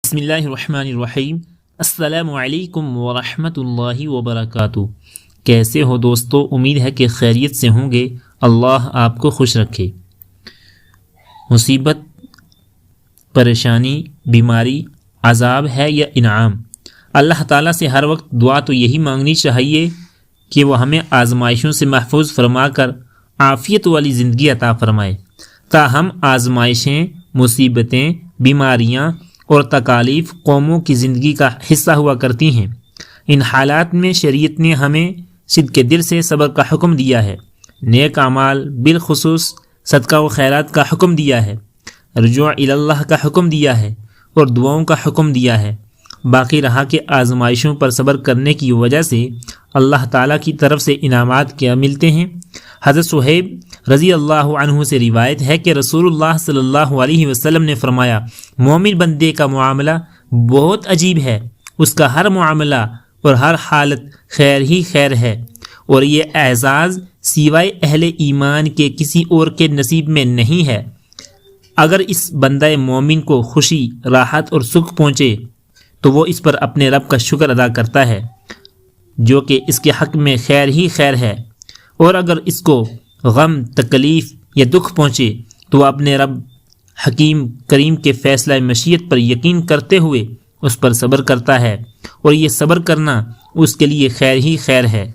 بسم اللہ الرحمن الرحیم۔ السلام علیکم ورحمۃ اللہ وبرکاتہ۔ کیسے ہو دوستو؟ امید ہے کہ خیریت سے ہوں گے۔ اللہ آپ کو خوش رکھے۔ مصیبت، پریشانی، بیماری، عذاب ہے یا انعام؟ اللہ تعالیٰ سے ہر وقت دعا تو یہی مانگنی چاہیے کہ وہ ہمیں آزمائشوں سے محفوظ فرما کر عافیت والی زندگی عطا فرمائے۔ تاہم آزمائشیں، مصیبتیں، بیماریاں اور تکالیف قوموں کی زندگی کا حصہ ہوا کرتی ہیں۔ ان حالات میں شریعت نے ہمیں صدق دل سے صبر کا حکم دیا ہے، نیک اعمال بالخصوص صدقہ و خیرات کا حکم دیا ہے، رجوع الی اللہ کا حکم دیا ہے اور دعاؤں کا حکم دیا ہے۔ باقی رہا کہ آزمائشوں پر صبر کرنے کی وجہ سے اللہ تعالیٰ کی طرف سے انعامات کیا ملتے ہیں۔ حضرت صہیب رضی اللہ عنہ سے روایت ہے کہ رسول اللہ صلی اللہ علیہ وسلم نے فرمایا، مومن بندے کا معاملہ بہت عجیب ہے، اس کا ہر معاملہ اور ہر حالت خیر ہی خیر ہے، اور یہ اعزاز سوائے اہل ایمان کے کسی اور کے نصیب میں نہیں ہے۔ اگر اس بندہ مومن کو خوشی، راحت اور سکھ پہنچے تو وہ اس پر اپنے رب کا شکر ادا کرتا ہے، جو کہ اس کے حق میں خیر ہی خیر ہے، اور اگر اس کو غم، تکلیف یا دکھ پہنچے تو وہ اپنے رب حکیم کریم کے فیصلہ مشیت پر یقین کرتے ہوئے اس پر صبر کرتا ہے، اور یہ صبر کرنا اس کے لیے خیر ہی خیر ہے۔